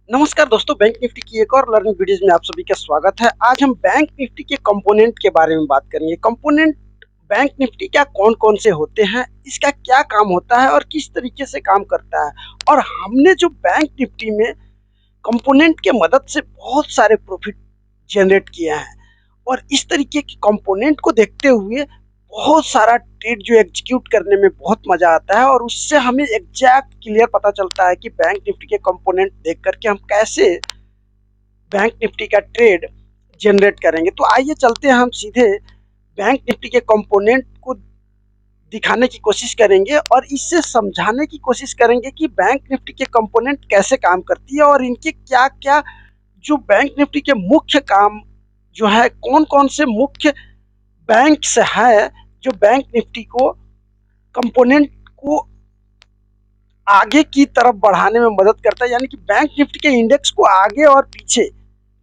नमस्कार दोस्तों, bank Nifty की एक और लर्निंग वीडियोज़ में आप सभी का स्वागत है। आज हम बैंक निफ्टी के कंपोनेंट के बारे में बात करेंगे। कंपोनेंट बैंक निफ्टी क्या कौन-कौन से होते हैं, इसका क्या काम होता है और किस तरीके से काम करता है। और हमने जो बैंक निफ्टी में कंपोनेंट के मदद से बहुत सारे प्रॉफिट जनरेट किए हैं और इस तरीके के कंपोनेंट को देखते हुए बहुत सारा ट्रेड जो एग्जीक्यूट करने में बहुत मज़ा आता है और उससे हमें एग्जैक्ट क्लियर पता चलता है कि बैंक निफ्टी के कंपोनेंट देख करके हम कैसे बैंक निफ्टी का ट्रेड जनरेट करेंगे। तो आइए चलते हैं, हम सीधे बैंक निफ्टी के कंपोनेंट को दिखाने की कोशिश करेंगे और इससे समझाने की कोशिश करेंगे कि बैंक निफ्टी के कंपोनेंट कैसे काम करती है और इनके क्या-क्या जो बैंक निफ्टी के मुख्य काम जो है, कौन-कौन से मुख्य बैंक्स है जो बैंक निफ्टी को कंपोनेंट को आगे की तरफ बढ़ाने में मदद करता है, यानी कि बैंक निफ्टी के इंडेक्स को आगे और पीछे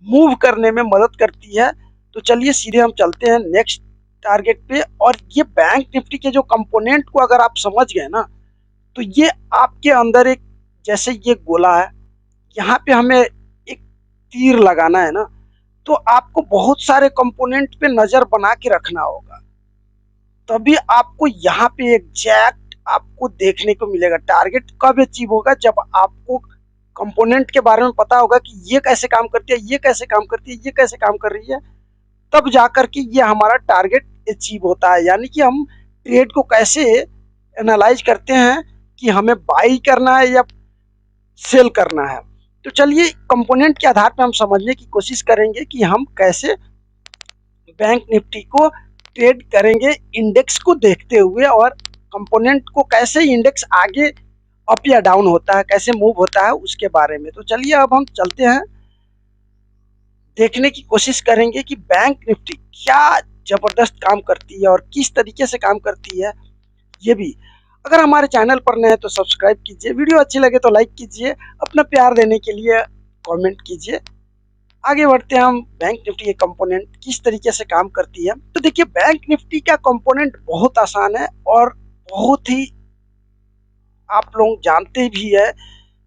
मूव करने में मदद करती है। तो चलिए सीधे हम चलते हैं नेक्स्ट टारगेट पे। और ये बैंक निफ्टी के जो कंपोनेंट को अगर आप समझ गए ना, तो ये आपके अंदर एक, जैसे ये गोला है, यहाँ पे हमें एक तीर लगाना है ना, तो आपको बहुत सारे कंपोनेंट पे नज़र बना के रखना होगा, तभी आपको यहाँ पे एग्जैक्ट आपको देखने को मिलेगा। टारगेट कब अचीव होगा? जब आपको कंपोनेंट के बारे में पता होगा कि ये कैसे काम करती है, ये कैसे काम करती है, ये कैसे काम कर रही है, तब जाकर के ये हमारा टारगेट अचीव होता है। यानी कि हम ट्रेड को कैसे एनालाइज करते हैं कि हमें बाई करना है या सेल करना है। तो चलिए कंपोनेंट के आधार पर हम समझने की कोशिश करेंगे कि हम कैसे बैंक निफ्टी को ट्रेड करेंगे इंडेक्स को देखते हुए, और कंपोनेंट को कैसे इंडेक्स आगे अप या डाउन होता है, कैसे मूव होता है, उसके बारे में। तो चलिए अब हम चलते हैं, देखने की कोशिश करेंगे कि बैंक निफ्टी क्या जबरदस्त काम करती है और किस तरीके से काम करती है। ये भी, अगर हमारे चैनल पर नए हैं तो सब्सक्राइब कीजिए, वीडियो अच्छी लगे तो लाइक कीजिए, अपना प्यार देने के लिए कमेंट कीजिए। आगे बढ़ते हैं, हम बैंक निफ्टी के कंपोनेंट किस तरीके से काम करती है। तो देखिए, बैंक निफ्टी का कंपोनेंट बहुत आसान है और बहुत ही आप लोग जानते भी है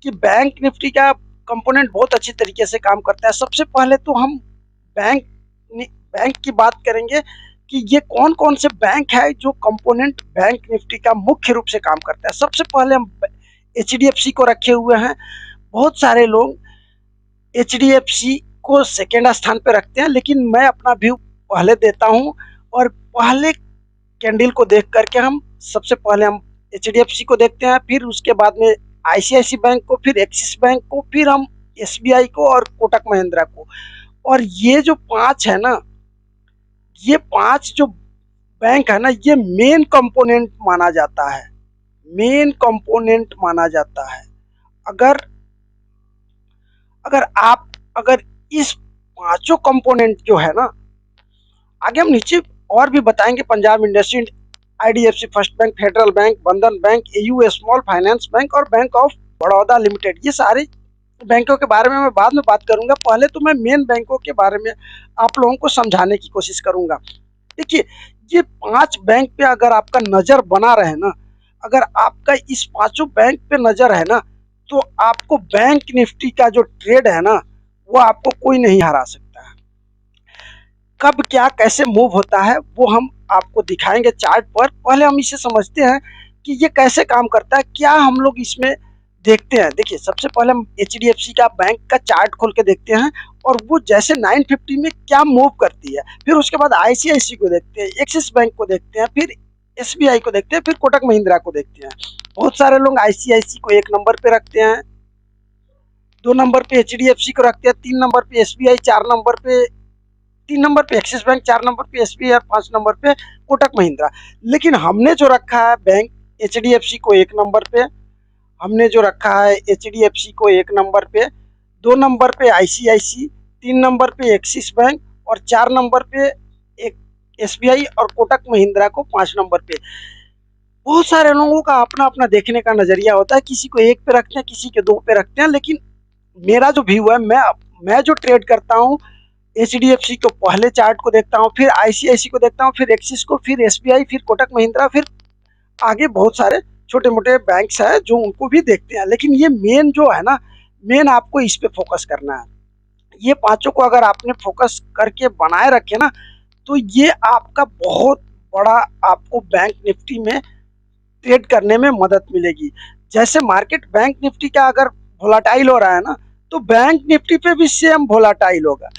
कि बैंक निफ्टी का कंपोनेंट बहुत अच्छी तरीके से काम करता है। सबसे पहले तो हम बैंक बैंक की बात करेंगे कि ये कौन कौन से बैंक है जो कंपोनेंट बैंक निफ्टी का मुख्य रूप से काम करता है। सबसे पहले हम HDFC को रखे हुए हैं। बहुत सारे लोग HDFC को सेकेंड स्थान पे रखते हैं, लेकिन मैं अपना व्यू पहले देता हूं और पहले कैंडल को देख करके हम सबसे पहले हम HDFC को देखते हैं, फिर उसके बाद में ICICI बैंक को, फिर एक्सिस बैंक को, फिर हम SBI को और कोटक महिंद्रा को। और ये जो पांच है ना, ये पांच जो बैंक है ना, ये मेन कंपोनेंट माना जाता है, मेन कंपोनेंट माना जाता है। अगर अगर आप अगर इस पांचों कंपोनेंट जो है ना, आगे हम नीचे और भी बताएंगे, Punjab industrial, IDFC first bank, federal bank, Bandhan bank, AU small finance bank और बैंक ऑफ बड़ौदा लिमिटेड, ये सारे बैंकों के बारे में मैं बाद में बात करूंगा। पहले तो मैं मेन बैंकों के बारे में आप लोगों को समझाने की कोशिश करूंगा। देखिए, ये पांच बैंक पे अगर आपका नज़र बना रहे ना, अगर आपका इस पांचों बैंक पे नज़र है ना, तो आपको बैंक निफ्टी का जो ट्रेड है ना, वो आपको कोई नहीं हरा सकता है। कब क्या कैसे मूव होता है वो हम आपको दिखाएंगे चार्ट पर। पहले हम इसे समझते हैं कि ये कैसे काम करता है, क्या हम लोग इसमें देखते हैं। देखिए, सबसे पहले हम HDFC का बैंक का चार्ट खोल के देखते हैं और वो जैसे 950 में क्या मूव करती है। फिर उसके बाद ICICI को देखते हैं, एक्सिस बैंक को देखते हैं, फिर SBI को देखते हैं, फिर कोटक महिंद्रा को देखते हैं। बहुत सारे लोग ICICI को 1 नंबर पे रखते हैं, 2 नंबर पे HDFC को रखते हैं, 3 नंबर पे SBI, 4 नंबर पे 3 नंबर पे एक्सिस बैंक, 4 नंबर पे SBI और 5 नंबर पे कोटक महिंद्रा। लेकिन हमने जो रखा है बैंक HDFC को 1 नंबर पे, हमने जो रखा है HDFC को 1 नंबर पे, 2 नंबर पे ICICI, 3 नंबर पे एक्सिस बैंक और 4 नंबर पे एक SBI और कोटक महिंद्रा को 5 नंबर पे। बहुत सारे लोगों का अपना अपना देखने का नजरिया होता है, किसी को 1 पे रखते हैं, किसी के 2 पे रखते हैं। लेकिन मेरा जो व्यू है, मैं जो ट्रेड करता हूँ, HDFC को पहले चार्ट को देखता हूँ, फिर ICICI को देखता हूँ, फिर एक्सिस को, फिर SBI, फिर कोटक महिंद्रा, फिर आगे बहुत सारे छोटे मोटे बैंक्स हैं जो उनको भी देखते हैं। लेकिन ये मेन जो है ना, मेन आपको इस पे फोकस करना है। ये पांचों को अगर आपने फोकस करके बनाए रखे ना, तो ये आपका बहुत बड़ा आपको बैंक निफ्टी में ट्रेड करने में मदद मिलेगी। जैसे मार्केट बैंक निफ्टी का अगर वोलाटाइल हो रहा है ना, तो बैंक निफ्टी पे भी सेम वोलाटाइल होगा।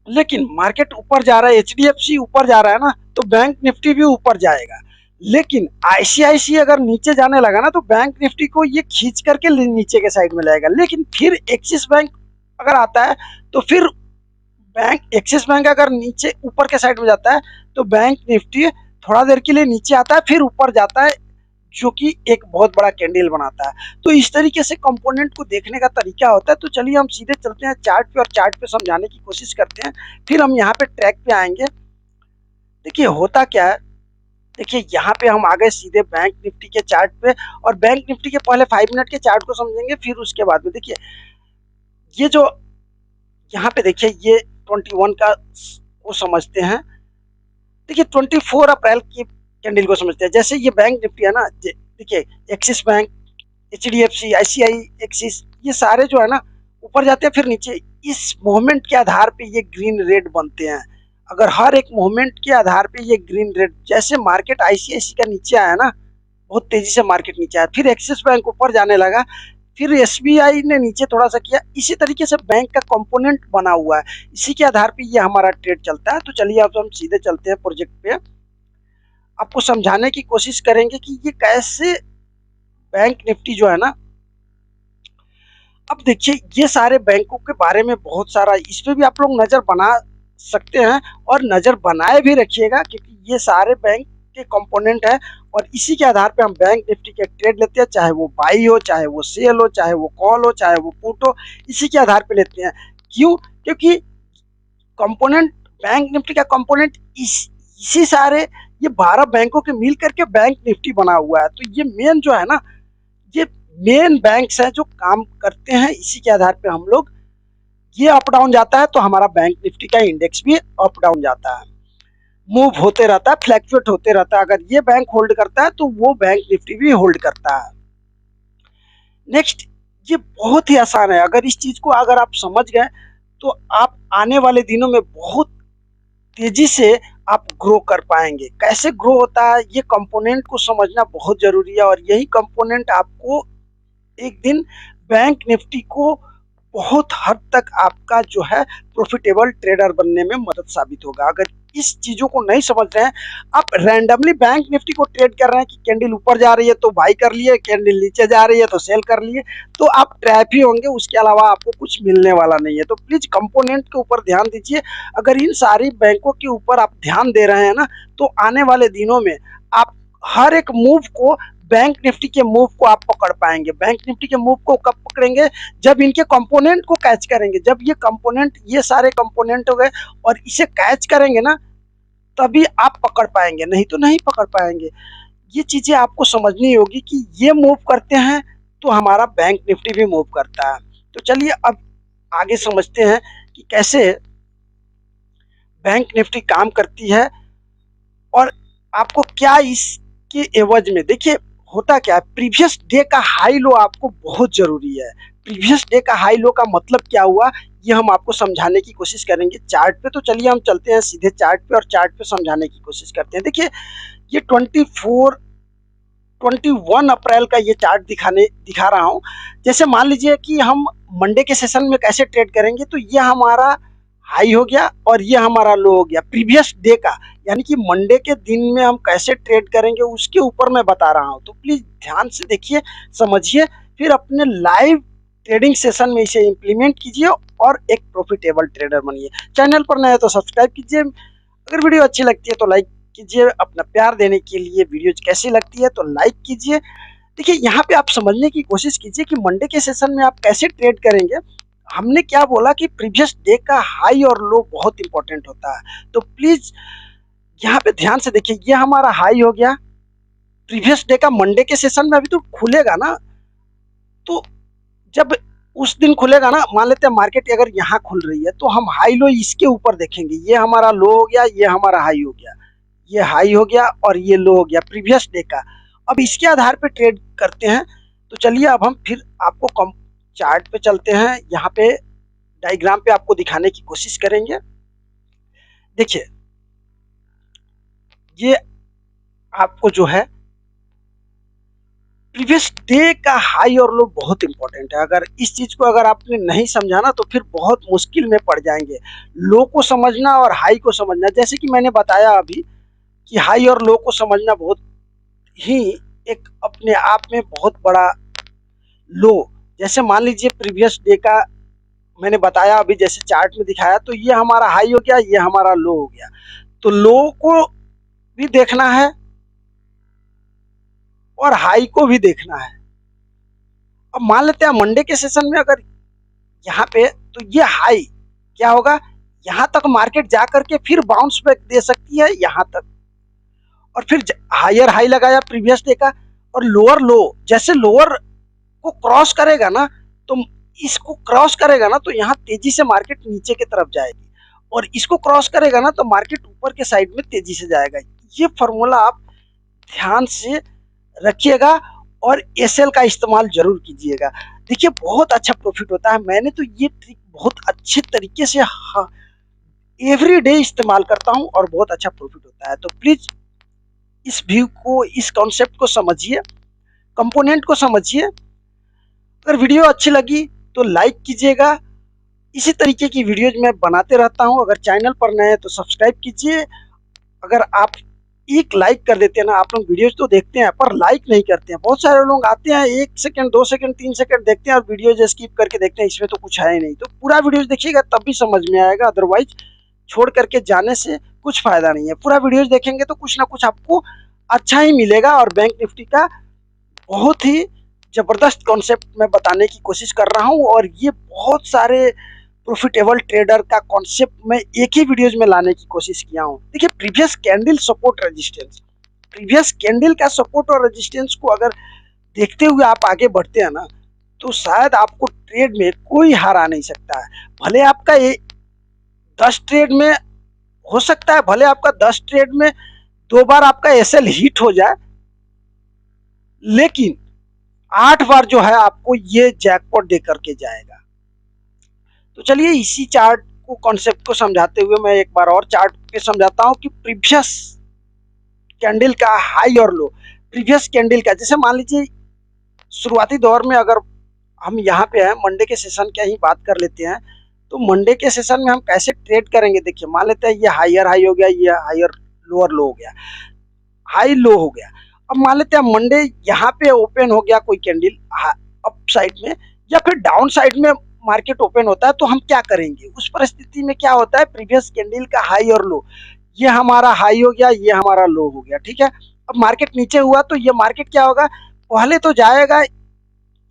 लेकिन मार्केट ऊपर जा रहा है, एचडीएफसी ऊपर जा रहा है ना, तो बैंक निफ्टी भी ऊपर जाएगा। लेकिन आईसीआईसी अगर नीचे जाने लगा ना, तो बैंक निफ्टी को ये खींच करके नीचे के साइड में लाएगा। लेकिन फिर एक्सिस बैंक अगर आता है, तो फिर बैंक एक्सिस बैंक अगर नीचे ऊपर के साइड में जाता है, तो बैंक निफ्टी थोड़ा देर के लिए नीचे आता है, फिर ऊपर जाता है, जो कि एक बहुत बड़ा कैंडल बनाता है। तो इस तरीके से कंपोनेंट को देखने का तरीका होता है। तो चलिए हम सीधे चलते हैं चार्ट पे और चार्ट पे समझाने की कोशिश करते हैं, फिर हम यहाँ पे ट्रैक पे आएंगे। देखिए होता क्या है, देखिए यहाँ पे हम आ गए सीधे बैंक निफ्टी के चार्ट पे, और बैंक निफ्टी के पहले 5 मिनट के चार्ट को समझेंगे, फिर उसके बाद में देखिए ये जो यहाँ पे देखिए ये 21 का को समझते हैं। देखिए 24 अप्रैल की कैंडल को समझते हैं। जैसे ये बैंक निफ्टी है ना, देखिए axis bank, HDFC, ICI, axis, ये सारे जो है ना ऊपर जाते हैं फिर नीचे। इस मूवमेंट के आधार पे ये ग्रीन रेड बनते हैं। अगर हर एक मूवमेंट के आधार पे ये ग्रीन रेड, जैसे मार्केट आईसीआईसी का नीचे आया ना, बहुत तेजी से मार्केट नीचे आया, फिर एक्सिस बैंक ऊपर जाने लगा, फिर एसबीआई ने नीचे थोड़ा सा किया। इसी तरीके से बैंक का कंपोनेंट बना हुआ है, इसी के आधार पे ये हमारा ट्रेड चलता है। तो चलिए अब हम सीधे चलते हैं प्रोजेक्ट पे, आपको समझाने की कोशिश करेंगे कि ये कैसे बैंक निफ्टी जो है ना। अब देखिए ये सारे बैंकों के बारे में बहुत सारा, इस पे भी आप लोग नज़र बना सकते हैं, और नज़र बनाए भी रखिएगा, क्योंकि ये सारे बैंक के कंपोनेंट है, और इसी के आधार पे हम बैंक निफ्टी के ट्रेड लेते हैं, चाहे वो बाई हो, चाहे वो सेल हो, चाहे वो कॉल हो, चाहे वो पुट हो, इसी के आधार पे लेते हैं। क्यों? क्योंकि कंपोनेंट, बैंक निफ्टी का कंपोनेंट इसी सारे ये 12 बैंकों के मिल करके बैंक निफ्टी बना हुआ है। तो ये मेन जो है ना, ये मेन बैंक्स हैं जो काम करते हैं, इसी के आधार पे हम लोग, ये अप डाउन जाता है तो हमारा बैंक निफ्टी का इंडेक्स भी अप डाउन जाता है, मूव होते रहता है, फ्लैक्चुएट होते रहता है। अगर ये बैंक होल्ड करता है तो वो बैंक निफ्टी भी होल्ड करता है। नेक्स्ट, ये बहुत ही आसान है। अगर इस चीज को अगर आप समझ गए, तो आप आने वाले दिनों में बहुत तेजी से आप ग्रो कर पाएंगे। कैसे ग्रो होता है, ये कंपोनेंट को समझना बहुत जरूरी है, और यही कंपोनेंट आपको एक दिन बैंक निफ्टी को बहुत हद तक आपका जो है प्रॉफिटेबल ट्रेडर बनने में मदद साबित होगा। अगर इस चीजों को नहीं समझ रहे हैं, आप रैंडमली बैंक निफ्टी को ट्रेड कर रहे हैं कि कैंडल ऊपर जा रही है तो बाई कर लिए, कैंडल नीचे जा रही है तो सेल कर लिए, तो आप ट्रैप ही होंगे, उसके अलावा आपको कुछ मिलने वाला नहीं है। तो प्लीज कंपोनेंट के ऊपर ध्यान दीजिए। अगर इन सारी बैंकों के ऊपर आप ध्यान दे रहे हैं ना, तो आने वाले दिनों में आप हर एक मूव को, बैंक निफ्टी के मूव को आप पकड़ पाएंगे। बैंक निफ्टी के मूव को कब पकड़ेंगे? जब इनके कंपोनेंट को कैच करेंगे। जब ये कंपोनेंट, ये सारे कंपोनेंट हो गए और इसे कैच करेंगे ना, तभी आप पकड़ पाएंगे, नहीं तो नहीं पकड़ पाएंगे। ये चीजें आपको समझनी होगी कि ये मूव करते हैं तो हमारा बैंक निफ्टी भी मूव करता है। तो चलिए अब आगे समझते हैं कि कैसे बैंक निफ्टी काम करती है, और आपको क्या इसके एवज में। देखिए होता क्या है, प्रीवियस डे का हाई लो आपको बहुत जरूरी है। प्रीवियस डे का हाई लो का मतलब क्या हुआ, ये हम आपको समझाने की कोशिश करेंगे चार्ट पे। तो चलिए हम चलते हैं सीधे चार्ट पे, और चार्ट पे समझाने की कोशिश करते हैं। देखिए ये 21 अप्रैल का ये चार्ट दिखा रहा हूँ। जैसे मान लीजिए कि हम मंडे के सेशन में कैसे ट्रेड करेंगे, तो ये हमारा हाई हो गया और ये हमारा लो हो गया प्रीवियस डे का, यानी कि मंडे के दिन में हम कैसे ट्रेड करेंगे उसके ऊपर मैं बता रहा हूँ। तो प्लीज ध्यान से देखिए, समझिए, फिर अपने लाइव ट्रेडिंग सेशन में इसे इम्प्लीमेंट कीजिए और एक प्रॉफिटेबल ट्रेडर बनिए। चैनल पर नए तो सब्सक्राइब कीजिए, अगर वीडियो अच्छी लगती है तो लाइक कीजिए। अपना प्यार देने के लिए, वीडियो कैसी लगती है तो लाइक कीजिए। देखिए यहाँ पे आप समझने की कोशिश कीजिए कि मंडे के सेशन में आप कैसे ट्रेड करेंगे। हमने क्या बोला कि प्रीवियस डे का हाई और लो बहुत इंपॉर्टेंट होता है। तो प्लीज यहाँ पे ध्यान से देखिए, ये हमारा हाई हो गया प्रीवियस डे का। मंडे के सेशन में अभी तो खुलेगा ना, तो जब उस दिन खुलेगा ना, मान लेते हैं मार्केट अगर यहाँ खुल रही है, तो हम हाई लो इसके ऊपर देखेंगे। ये हमारा लो हो गया, ये हमारा हाई हो गया, ये हाई हो गया और ये लो हो गया प्रीवियस डे का। अब इसके आधार पे ट्रेड करते हैं। तो चलिए अब हम फिर आपको चार्ट पे चलते हैं, यहाँ पे डायग्राम पे आपको दिखाने की कोशिश करेंगे। देखिए, ये आपको जो है प्रीवियस डे का हाई और लो बहुत इंपॉर्टेंट है। अगर इस चीज को अगर आपने नहीं समझा ना तो फिर बहुत मुश्किल में पड़ जाएंगे। लो को समझना और हाई को समझना, जैसे कि मैंने बताया अभी कि हाई और लो को समझना बहुत ही एक अपने आप में बहुत बड़ा लो। जैसे मान लीजिए प्रीवियस डे का मैंने बताया अभी, जैसे चार्ट में दिखाया, तो ये हमारा हाई हो गया, ये हमारा लो हो गया। तो लो को भी देखना है और हाई को भी देखना है। अब मान लेते हैं मंडे के सेशन में अगर यहाँ पे, तो ये हाई क्या होगा, यहाँ तक मार्केट जा करके फिर बाउंस बैक दे सकती है यहाँ तक, और फिर हायर हाई लगाया प्रीवियस डे का, और लोअर लो जैसे लोअर को क्रॉस करेगा ना, तो इसको क्रॉस करेगा ना तो यहाँ तेजी से मार्केट नीचे की तरफ जाएगी, और इसको क्रॉस करेगा ना तो मार्केट ऊपर के साइड में तेजी से जाएगा। ये फॉर्मूला आप ध्यान से रखिएगा और एसएल का इस्तेमाल जरूर कीजिएगा। देखिए बहुत अच्छा प्रॉफिट होता है। मैंने तो ये ट्रिक बहुत अच्छे तरीके से एवरी डे इस्तेमाल करता हूँ और बहुत अच्छा प्रॉफिट होता है। तो प्लीज इस व्यू को, इस कॉन्सेप्ट को समझिए, कंपोनेंट को समझिए। अगर वीडियो अच्छी लगी तो लाइक कीजिएगा। इसी तरीके की वीडियोज मैं बनाते रहता हूँ। अगर चैनल पर नए हैं तो सब्सक्राइब कीजिए। अगर आप एक लाइक कर देते हैं ना, आप लोग वीडियोज तो देखते हैं पर लाइक नहीं करते हैं। बहुत सारे लोग आते हैं 1 सेकंड 2 सेकंड 3 सेकंड देखते हैं और वीडियोज स्किप करके देखते हैं, इसमें तो कुछ है ही नहीं। तो पूरा वीडियोज देखिएगा तब भी समझ में आएगा, अदरवाइज छोड़ करके जाने से कुछ फायदा नहीं है। पूरा वीडियोज देखेंगे तो कुछ ना कुछ आपको अच्छा ही मिलेगा। और बैंक निफ्टी का बहुत ही जबरदस्त कॉन्सेप्ट मैं बताने की कोशिश कर रहा हूँ, और ये बहुत सारे प्रॉफिटेबल ट्रेडर का कॉन्सेप्ट मैं एक ही वीडियोज में लाने की कोशिश किया हूँ। देखिए previous candle support resistance, previous candle का सपोर्ट और रेजिस्टेंस को अगर देखते हुए आप आगे बढ़ते हैं ना, तो शायद आपको ट्रेड में कोई हरा नहीं सकता है। भले आपका ये 10 ट्रेड में हो सकता है, भले आपका 10 ट्रेड में 2 बार आपका एसएल हिट हो जाए, लेकिन 8 बार जो है आपको ये जैकपॉट दे करके जाएगा। तो चलिए इसी चार्ट को, कॉन्सेप्ट को समझाते हुए मैं एक बार और चार्ट पे समझाता हूँ कि प्रीवियस कैंडल का हाई और लो, प्रीवियस कैंडल का, जैसे मान लीजिए शुरुआती दौर में, अगर हम यहाँ पे हैं मंडे के सेशन की ही बात कर लेते हैं, तो मंडे के सेशन में हम कैसे ट्रेड करेंगे। देखिए मान लेते हैं ये हायर हाई हो गया, ये हायर लोअर लो हो गया, हाई लो हो गया। अब मान लेते हैं मंडे यहाँ पे ओपन हो गया कोई कैंडल अप साइड में या फिर डाउन साइड में मार्केट ओपन होता है, तो हम क्या करेंगे उस परिस्थिति में। क्या होता है, प्रीवियस कैंडल का हाई और लो, ये हमारा हाई हो गया, ये हमारा लो हो गया, ठीक है। अब मार्केट नीचे हुआ तो ये मार्केट क्या होगा, पहले तो जाएगा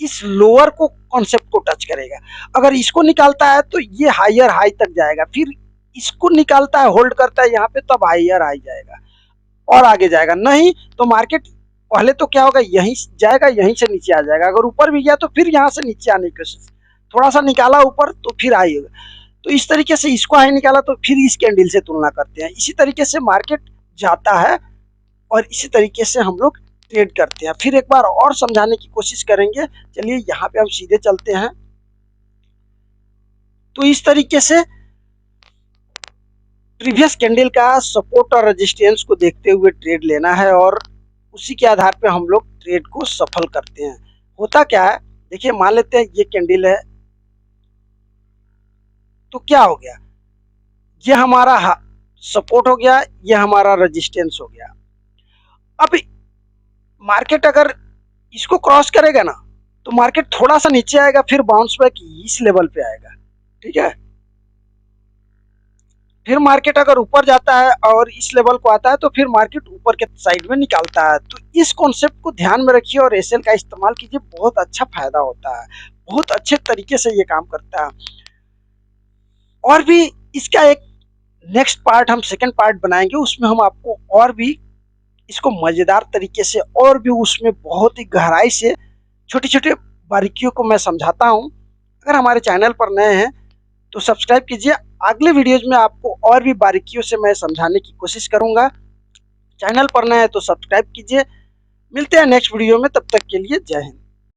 इस लोअर को, कॉन्सेप्ट को टच करेगा। अगर इसको निकालता है तो ये हायर हाई तक जाएगा, फिर इसको निकालता है, होल्ड करता है यहाँ पे, तब हायर हाई जाएगा और आगे जाएगा। नहीं तो मार्केट पहले तो क्या होगा, यहीं जाएगा, यहीं से नीचे आ जाएगा। अगर ऊपर भी गया तो फिर यहाँ से नीचे आने की कोशिश, थोड़ा सा निकाला ऊपर तो फिर आएगा। तो इस तरीके से इसको हाई निकाला तो फिर इस कैंडल से तुलना करते हैं। इसी तरीके से मार्केट जाता है और इसी तरीके से हम लोग ट्रेड करते हैं। फिर एक बार और समझाने की कोशिश करेंगे। चलिए यहाँ पे हम सीधे चलते हैं। तो इस तरीके से प्रीवियस कैंडल का सपोर्ट और रेजिस्टेंस को देखते हुए ट्रेड लेना है, और उसी के आधार पे हम लोग ट्रेड को सफल करते हैं। होता क्या है, देखिए मान लेते हैं ये कैंडल है, तो क्या हो गया, ये हमारा सपोर्ट हो गया, ये हमारा रेजिस्टेंस हो गया। अब मार्केट अगर इसको क्रॉस करेगा ना, तो मार्केट थोड़ा सा नीचे आएगा, फिर बाउंस बैक इस लेवल पे आएगा, ठीक है। फिर मार्केट अगर ऊपर जाता है और इस लेवल को आता है, तो फिर मार्केट ऊपर के साइड में निकालता है। तो इस कॉन्सेप्ट को ध्यान में रखिए और एसएल का इस्तेमाल कीजिए, बहुत अच्छा फायदा होता है, बहुत अच्छे तरीके से ये काम करता है। और भी इसका एक नेक्स्ट पार्ट, हम सेकंड पार्ट बनाएंगे, उसमें हम आपको और भी इसको मजेदार तरीके से, और भी उसमें बहुत ही गहराई से छोटी छोटी बारीकियों को मैं समझाता हूँ। अगर हमारे चैनल पर नए हैं तो सब्सक्राइब कीजिए। अगले वीडियोज में आपको और भी बारीकियों से मैं समझाने की कोशिश करूंगा। चैनल पर नए हैं तो सब्सक्राइब कीजिए। मिलते हैं नेक्स्ट वीडियो में, तब तक के लिए जय हिंद।